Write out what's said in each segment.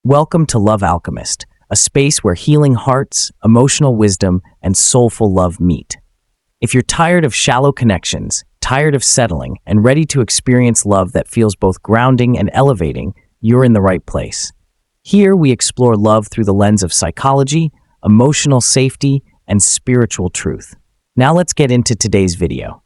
Welcome to Love Alchemist, a space where healing hearts, emotional wisdom, and soulful love meet. If you're tired of shallow connections, tired of settling, and ready to experience love that feels both grounding and elevating, you're in the right place. Here we explore love through the lens of psychology, emotional safety, and spiritual truth. Now let's get into today's video.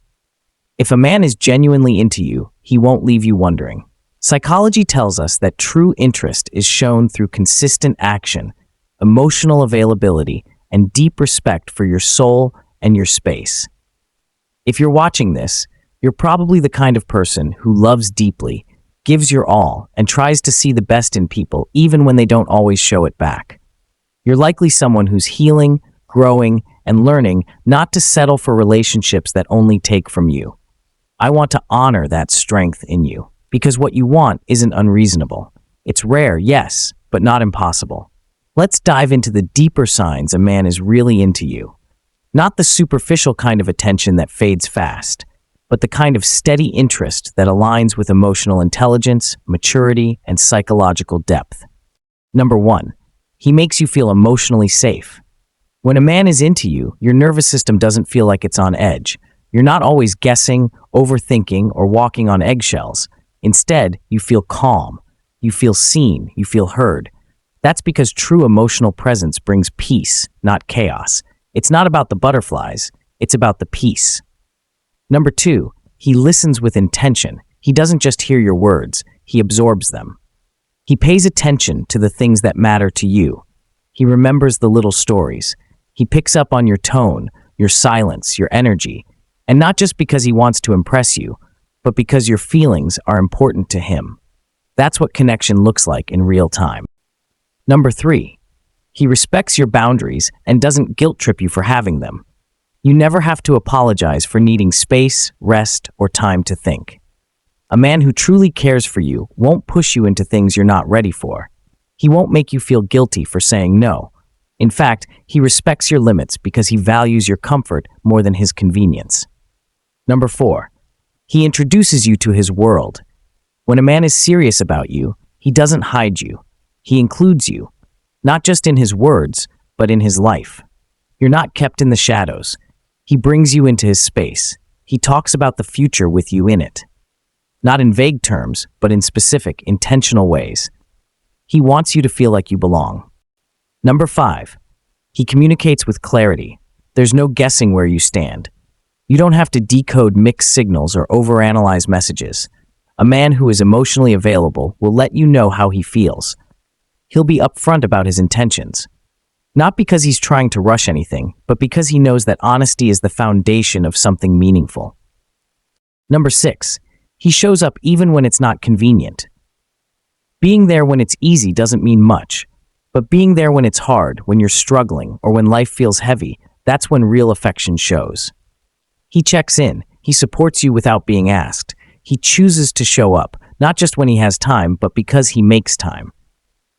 If a man is genuinely into you, he won't leave you wondering. Psychology tells us that true interest is shown through consistent action, emotional availability, and deep respect for your soul and your space. If you're watching this, you're probably the kind of person who loves deeply, gives your all, and tries to see the best in people even when they don't always show it back. You're likely someone who's healing, growing, and learning not to settle for relationships that only take from you. I want to honor that strength in you. Because what you want isn't unreasonable. It's rare, yes, but not impossible. Let's dive into the deeper signs a man is really into you. Not the superficial kind of attention that fades fast, but the kind of steady interest that aligns with emotional intelligence, maturity, and psychological depth. Number 1, he makes you feel emotionally safe. When a man is into you, your nervous system doesn't feel like it's on edge. You're not always guessing, overthinking, or walking on eggshells. Instead, you feel calm, you feel seen, you feel heard. That's because true emotional presence brings peace, not chaos. It's not about the butterflies, it's about the peace. Number 2, he listens with intention. He doesn't just hear your words, he absorbs them. He pays attention to the things that matter to you. He remembers the little stories. He picks up on your tone, your silence, your energy. And not just because he wants to impress you, but because your feelings are important to him. That's what connection looks like in real time. Number 3, he respects your boundaries and doesn't guilt trip you for having them. You never have to apologize for needing space, rest, or time to think. A man who truly cares for you won't push you into things you're not ready for. He won't make you feel guilty for saying no. In fact, he respects your limits because he values your comfort more than his convenience. Number 4, he introduces you to his world. When a man is serious about you, he doesn't hide you. He includes you, not just in his words, but in his life. You're not kept in the shadows. He brings you into his space. He talks about the future with you in it. Not in vague terms, but in specific, intentional ways. He wants you to feel like you belong. Number 5, he communicates with clarity. There's no guessing where you stand. You don't have to decode mixed signals or overanalyze messages. A man who is emotionally available will let you know how he feels. He'll be upfront about his intentions. Not because he's trying to rush anything, but because he knows that honesty is the foundation of something meaningful. Number 6, he shows up even when it's not convenient. Being there when it's easy doesn't mean much, but being there when it's hard, when you're struggling, or when life feels heavy, that's when real affection shows. He checks in. He supports you without being asked. He chooses to show up, not just when he has time, but because he makes time.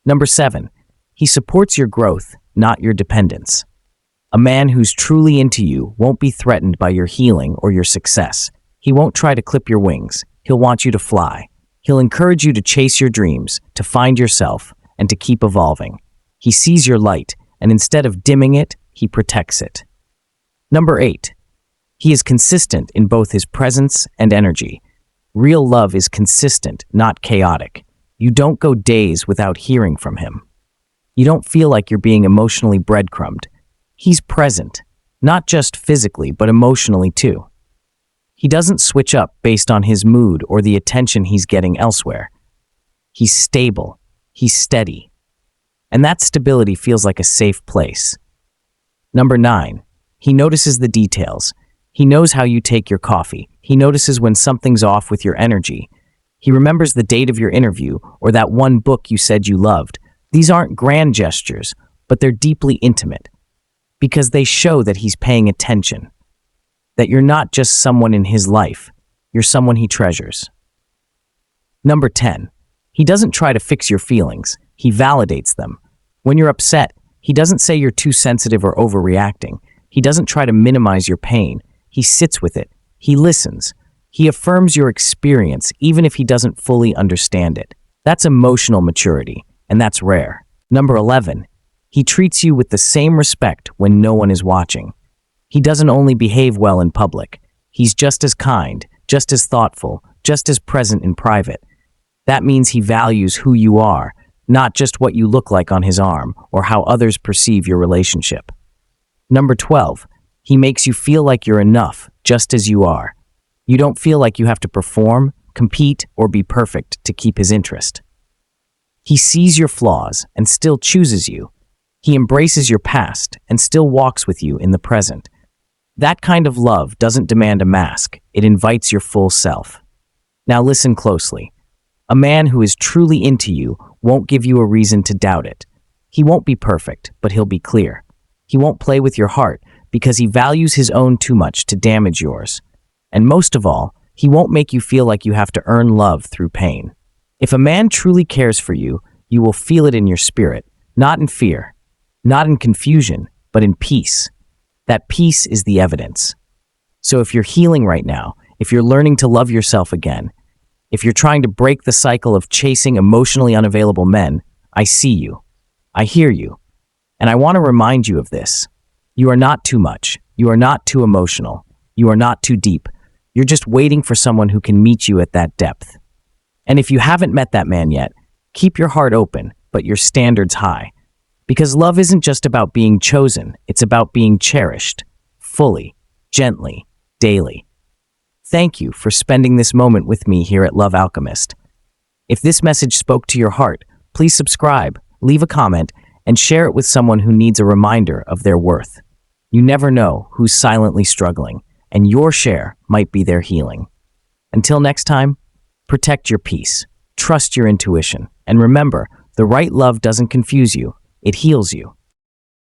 Number 7, he supports your growth, not your dependence. A man who's truly into you won't be threatened by your healing or your success. He won't try to clip your wings. He'll want you to fly. He'll encourage you to chase your dreams, to find yourself, and to keep evolving. He sees your light, and instead of dimming it, he protects it. Number 8, he is consistent in both his presence and energy. Real love is consistent, not chaotic. You don't go days without hearing from him. You don't feel like you're being emotionally breadcrumbed. He's present, not just physically, but emotionally too. He doesn't switch up based on his mood or the attention he's getting elsewhere. He's stable. He's steady. And that stability feels like a safe place. Number 9, he notices the details. He knows how you take your coffee. He notices when something's off with your energy. He remembers the date of your interview or that one book you said you loved. These aren't grand gestures, but they're deeply intimate because they show that he's paying attention, that you're not just someone in his life, you're someone he treasures. Number 10, he doesn't try to fix your feelings. He validates them. When you're upset, he doesn't say you're too sensitive or overreacting. He doesn't try to minimize your pain. He sits with it. He listens. He affirms your experience even if he doesn't fully understand it. That's emotional maturity. and that's rare. Number 11, he treats you with the same respect when no one is watching. He doesn't only behave well in public. He's just as kind, just as thoughtful, just as present in private. That means he values who you are, not just what you look like on his arm or how others perceive your relationship. Number 12, he makes you feel like you're enough, just as you are. You don't feel like you have to perform, compete, or be perfect to keep his interest. He sees your flaws and still chooses you. He embraces your past and still walks with you in the present. That kind of love doesn't demand a mask, it invites your full self. Now listen closely. A man who is truly into you won't give you a reason to doubt it. He won't be perfect, but he'll be clear. He won't play with your heart because he values his own too much to damage yours. And most of all, he won't make you feel like you have to earn love through pain. If a man truly cares for you, you will feel it in your spirit, not in fear, not in confusion, but in peace. That peace is the evidence. So if you're healing right now, if you're learning to love yourself again, if you're trying to break the cycle of chasing emotionally unavailable men, I see you. I hear you. And I want to remind you of this. You are not too much. You are not too emotional. You are not too deep. You're just waiting for someone who can meet you at that depth. And if you haven't met that man yet, keep your heart open, but your standards high. Because love isn't just about being chosen, it's about being cherished, fully, gently, daily. Thank you for spending this moment with me here at Love Alchemist. If this message spoke to your heart, please subscribe, leave a comment, and share it with someone who needs a reminder of their worth. You never know who's silently struggling, and your share might be their healing. Until next time, protect your peace, trust your intuition, and remember, the right love doesn't confuse you, it heals you.